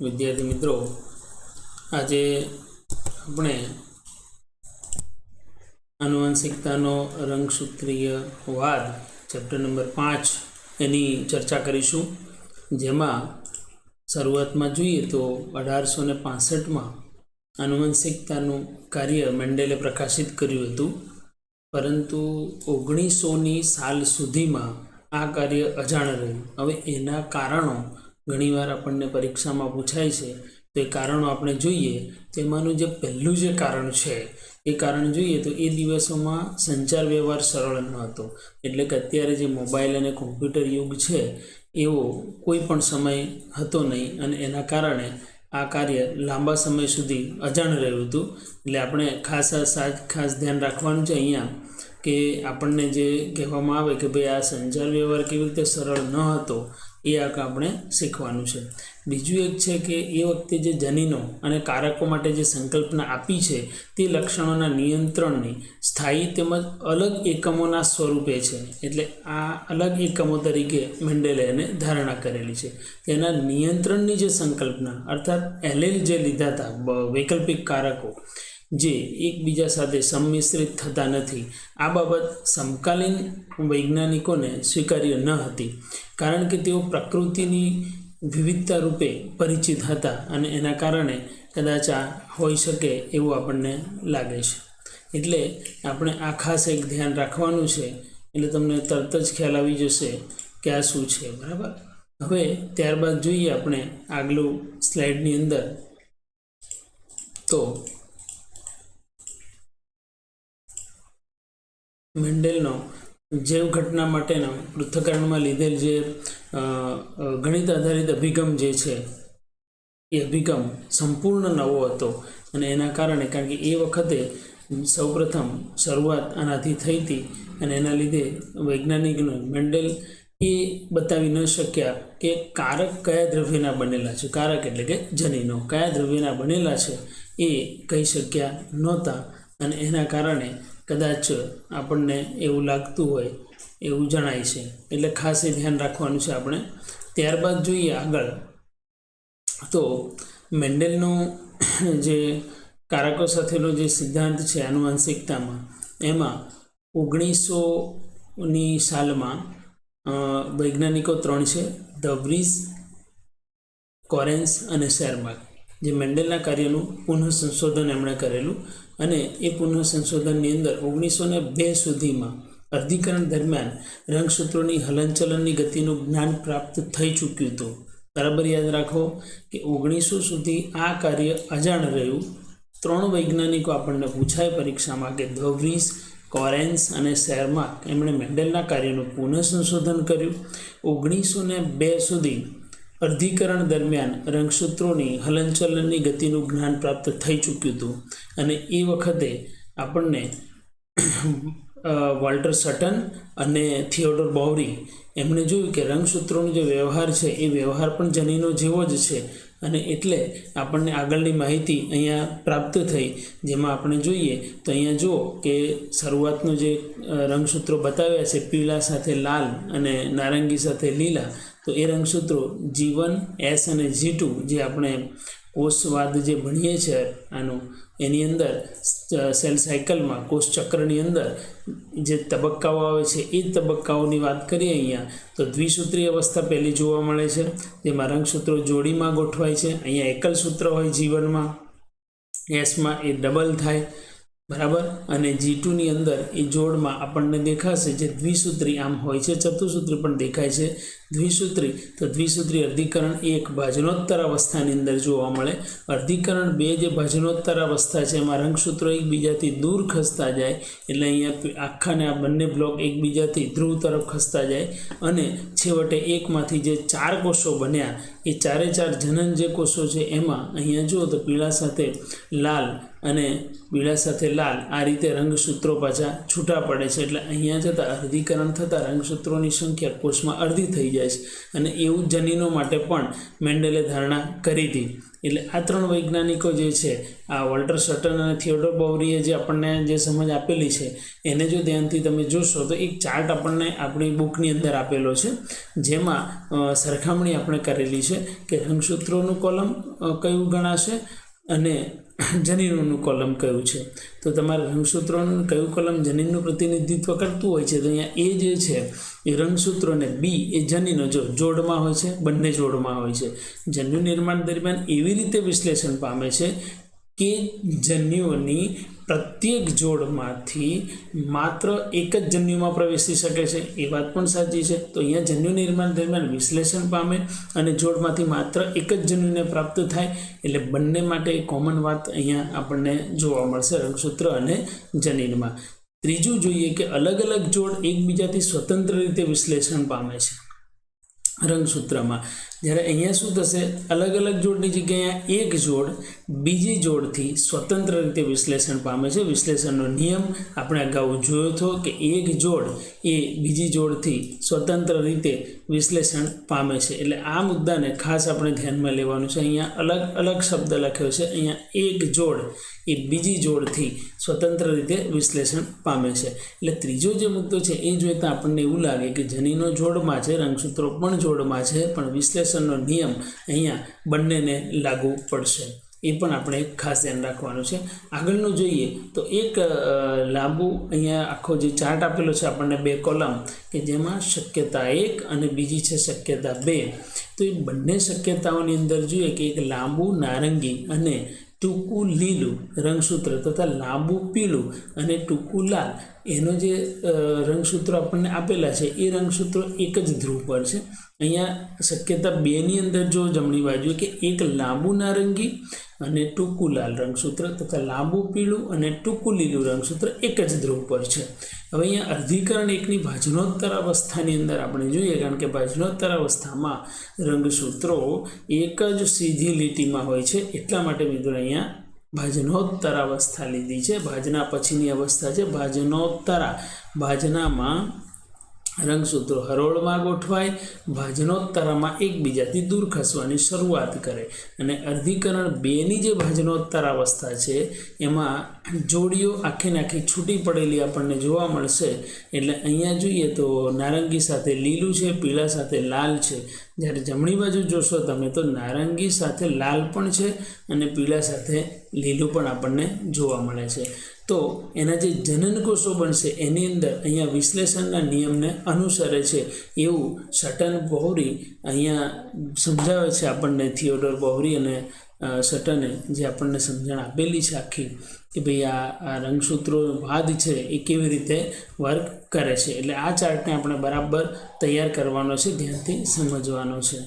વિદ્યાર્થી મિત્રો, આજે આપણે આનુવંશિકતાનો રંગસૂત્રીય વાદ ચેપ્ટર નંબર 5 એની ચર્ચા કરીશું, જેમાં શરૂઆતમાં જોઈએ તો 1865માં આનુવંશિકતાનું કાર્ય મેન્ડેલે પ્રકાશિત કર્યું હતું, પરંતુ 1900ની સાલ સુધીમાં આ કાર્ય અજાણ રહ્યું. હવે એના કારણો ઘણીવાર આપણને પરીક્ષામાં પૂછાય છે, તો એ કારણો આપણે જોઈએ. તેમાંનું જે પહેલું જે કારણ છે એ કારણ જોઈએ તો એ દિવસોમાં સંચાર વ્યવહાર સરળ ન હતો. એટલે કે અત્યારે જે મોબાઈલ અને કોમ્પ્યુટર યુગ છે એવો કોઈ પણ સમય હતો નહીં, અને એના કારણે આ કાર્ય લાંબા સમય સુધી અજાણ રહ્યું હતું. એટલે આપણે ખાસ ધ્યાન રાખવાનું છે અહીંયા કે આપણને જે કહેવામાં આવે કે ભાઈ આ સંચાર વ્યવહાર કેવી રીતે સરળ ન હતો એ આપણે શીખવાનું છે. બીજું એક છે કે એ વખતે જે જનીનો અને કારકો માટે જે સંકલ્પના આપી છે તે લક્ષણોના નિયંત્રણની સ્થાયી તેમજ અલગ એકમોના સ્વરૂપે છે. એટલે આ અલગ એકમો તરીકે મેન્ડેલે એને ધારણા કરેલી છે. તેના નિયંત્રણની જે સંકલ્પના અર્થાત એલેલ જે લીધા હતા વૈકલ્પિક કારકો જે એકબીજા સાથે સંમિશ્રિત થતા નથી, આ બાબત સમકાલીન વૈજ્ઞાનિકોને સ્વીકાર્ય ન હતી, કારણ કે તેઓ પ્રકૃતિની વિવિધતા રૂપે પરિચિત હતા, અને એના કારણે કદાચ આ હોઈ શકે એવું આપણને લાગે છે. એટલે આપણે આ ખાસ એક ધ્યાન રાખવાનું છે, એટલે તમને તરત જ ખ્યાલ આવી જશે કે આ શું છે. બરાબર. હવે ત્યારબાદ જોઈએ આપણે આગલું સ્લાઇડની અંદર તો મેન્ડેલનો જૈવ ઘટના માટેના પૃથ્થકરણમાં લીધેલ જે ગણિત આધારિત અભિગમ જે છે એ અભિગમ સંપૂર્ણ નવો હતો, અને એના કારણે કારણ કે એ વખતે સૌપ્રથમ શરૂઆત આનાથી થઈ હતી, અને એના લીધે વૈજ્ઞાનિકનો મેન્ડેલ એ બતાવી ન શક્યા કે કારક કયા દ્રવ્યના બનેલા છે. કારક એટલે કે જનીનો કયા દ્રવ્યના બનેલા છે એ કહી શક્યા નહોતા, અને એના કારણે કદાચ આપણને એવું લાગતું હોય એવું જણાય છે. એટલે ખાસ એ ધ્યાન રાખવાનું છે આપણે. ત્યારબાદ જોઈએ આગળ તો મેન્ડેલનો જે કારકો સાથેનો જે સિદ્ધાંત છે આનુવંશિકતામાં, એમાં 1900ની સાલમાં વૈજ્ઞાનિકો 3 છે, ધ વ્રીઝ, કોરેન્સ અને શેરમાર્ક, જે મેન્ડેલના કાર્યનું પુનઃ સંશોધન એમણે કરેલું, અને એ પુનઃ સંશોધનની અંદર 1902 સુધીમાં અર્ધીકરણ દરમિયાન રંગસૂત્રોની હલનચલનની ગતિનું જ્ઞાન પ્રાપ્ત થઈ ચૂક્યું હતું. બરાબર યાદ રાખો કે 1900 સુધી આ કાર્ય અજાણ રહ્યું. 3 વૈજ્ઞાનિકો આપણને પૂછાય પરીક્ષામાં કે ધ વ્રીઝ, કોરેન્સ અને શેરમાર્ક, એમણે મેન્ડેલના કાર્યનું પુનઃ સંશોધન કર્યું. 1902 સુધી અર્ધીકરણ દરમિયાન રંગસૂત્રોની હલનચલનની ગતિનું જ્ઞાન પ્રાપ્ત થઈ ચૂક્યું હતું, અને એ વખતે આપણને વોલ્ટર સટન અને થિયોડોર બોવરી એમણે જોયું કે રંગસૂત્રોનો જે વ્યવહાર છે એ વ્યવહાર પણ જનીનો જેવો જ છે, અને એટલે આપણને આગળની માહિતી અહીંયા પ્રાપ્ત થઈ. જેમાં આપણે જોઈએ તો અહીંયા જુઓ કે શરૂઆતનું જે રંગસૂત્રો બતાવ્યા છે પીળા સાથે લાલ અને નારંગી સાથે લીલા, તો એ રંગસૂત્રો G1, S અને G2 જે આપણે કોષવાદ જે ભણીએ છીએ આનું, એની અંદર સેલ સાયકલમાં કોષ ચક્રની અંદર જે તબક્કાઓ આવે છે એ તબક્કાઓની વાત કરીએ અહીંયા તો દ્વિસૂત્રીય અવસ્થા પહેલી જોવા મળે છે, જેમાં રંગસૂત્રો જોડીમાં ગોઠવાય છે. અહીંયા એકલ સૂત્ર હોય G1માં, Sમાં એ ડબલ થાય. બરાબર. અને G2ની અંદર એ જોડમાં આપણને દેખાશે જે દ્વિસૂત્રી આમ હોય છે, ચતુસૂત્રી પણ દેખાય છે દ્વિસૂત્રી. તો દ્વિસૂત્રી અર્ધીકરણ એક ભાજનોત્તર અવસ્થાની અંદર જોવા મળે. અર્ધીકરણ 2 જે ભાજનોત્તર અવસ્થા છે એમાં રંગસૂત્રો એકબીજાથી દૂર ખસતા જાય, એટલે અહીંયા આખાને આ બંને બ્લોક એકબીજાથી ધ્રુવ તરફ ખસતા જાય, અને છેવટે એકમાંથી જે 4 કોષો બન્યા એ 4 જનન જે કોષો છે એમાં અહીંયા જુઓ તો પીળા સાથે લાલ અને પીળા સાથે લાલ આ રીતે રંગસૂત્રો પાછા છૂટા પડે છે. એટલે અહીંયા જતાં અર્ધીકરણ થતાં રંગસૂત્રોની સંખ્યા કોષમાં અડધી થઈ જાય જાય છે અને એવું જનીનો માટે પણ મેન્ડેલે ધારણા કરી હતી. એટલે આ 3 વૈજ્ઞાનિકો જે છે, આ વોલ્ટર સટન અને થિયોડોર બોવરીએ જે આપણને જે સમજ આપેલી છે એને જો ધ્યાનથી તમે જોશો તો એક ચાર્ટ આપણને આપણી બુકની અંદર આપેલો છે, જેમાં સરખામણી આપણે કરેલી છે કે રંગસૂત્રોનું કોલમ કયું ગણાશે અને જનીનોનું કોલમ કયું છે. તો તમારે રંગસૂત્રોનું કયું કોલમ જનીનનું પ્રતિનિધિત્વ કરતું હોય છે, તો અહીંયા એ જે છે એ રંગસૂત્રો અને બી એ જનીનો જો જોડમાં હોય છે, બંને જોડમાં હોય છે. જન્યુ નિર્માણ દરમિયાન એવી રીતે વિશ્લેષણ પામે છે કે જન્યુઓની પ્રત્યેક જોડમાંથી માત્ર એક જ જન્યુમાં પ્રવેશી શકે છે, એ વાત પણ સાચી છે. તો અહીંયા જન્યુ નિર્માણ દરમિયાન વિશ્લેષણ પામે અને જોડમાંથી માત્ર એક જ જન્યુને પ્રાપ્ત થાય, એટલે બંને માટે કોમન વાત અહીંયા આપણને જોવા મળશે રંગસૂત્ર અને જનીનમાં. ત્રીજું જોઈએ કે અલગ અલગ જોડ એકબીજાથી સ્વતંત્ર રીતે વિશ્લેષણ પામે છે રંગસૂત્રમાં. જ્યારે અહીંયા શું થશે, અલગ અલગ જોડની જગ્યાએ એક જોડ બીજી જોડથી સ્વતંત્ર રીતે વિશ્લેષણ પામે છે. વિશ્લેષણનો નિયમ આપણે અગાઉ જોયો હતો કે એક જોડ એ બીજી જોડથી સ્વતંત્ર રીતે વિશ્લેષણ પામે છે. એટલે આ મુદ્દાને ખાસ આપણે ધ્યાનમાં લેવાનું છે. અહીંયા અલગ અલગ શબ્દ લખ્યો છે, અહીંયા એક જોડ એ બીજી જોડથી સ્વતંત્ર રીતે વિશ્લેષણ પામે છે. એટલે ત્રીજો જે મુદ્દો છે એ જોઈતા આપણને એવું લાગે કે જનીનો જોડમાં છે, રંગસૂત્રો પણ જોડમાં છે, પણ વિશ્લેષણનો નિયમ અહીંયા બંનેને લાગુ પડશે. એ પણ આપણે ખાસ ધ્યાન રાખવાનું છે. આગળનું જોઈએ તો એક લાંબુ અહીંયા આખો જે ચાર્ટ આપેલો છે આપણને 2 કોલમ કે જેમાં શક્યતા 1 અને બીજી છે શક્યતા 2. તો એ બંને શક્યતાઓની અંદર જોઈએ કે એક લાંબુ નારંગી અને ટૂંકું લીલું રંગસૂત્ર તથા લાંબુ પીળું અને ટૂંકું લાલ એનો જે રંગસૂત્રો આપણને આપેલા છે એ રંગસૂત્રો એક જ ધ્રુવ પર છે. અહીંયા શક્યતા 2ની અંદર જો જમણી બાજુ કે એક લાંબુ નારંગી અને ટૂંકું લાલ રંગસૂત્ર તથા લાંબુ પીળું અને ટૂંકું લીલું રંગસૂત્ર એક જ ધ્રુવ પર છે. હવે અહીંયા અર્ધીકરણ 1ની ભાજનોત્તર અવસ્થાની અંદર આપણે જોઈએ, કારણ કે ભાજનોત્તર અવસ્થામાં રંગસૂત્રો એક જ સીધી લીટીમાં હોય છે, એટલા માટે મિત્રો અહીંયા ભાજનોત્તર અવસ્થા લીધી છે. ભાજના પછીની અવસ્થા છે ભાજનોત્તરા. ભાજનામાં રંગસૂત્રો હરોળમાં ગોઠવાય, ભાજનોત્તરામાં એકબીજાથી દૂર ખસવાની શરૂઆત કરે. અને અર્ધીકરણ 2ની જે ભાજનોત્તર અવસ્થા છે એમાં જોડીઓ આખી નાખી છૂટી પડેલી આપણને જોવા મળશે. એટલે અહીંયા જોઈએ તો નારંગી સાથે લીલું છે, પીળા સાથે લાલ છે. જ્યારે જમણી બાજુ જોશો તમે તો નારંગી સાથે લાલ પણ છે અને પીળા સાથે લીલું પણ આપણને જોવા મળે છે. તો એના જે જનનકોષો બનશે એની અંદર અહીંયા વિશ્લેષણના નિયમને અનુસરે છે એવું સટન બોવરી અહીંયા સમજાવે છે આપણને. થિયોડોર બોવરી અને સટને જે આપણને સમજણ આપેલી છે આખી કે ભાઈ આ રંગસૂત્રો વાદ છે એ કેવી રીતે વર્ક કરે છે. એટલે આ ચાર્ટને આપણે બરાબર તૈયાર કરવાનો છે, ધ્યાનથી સમજવાનો છે.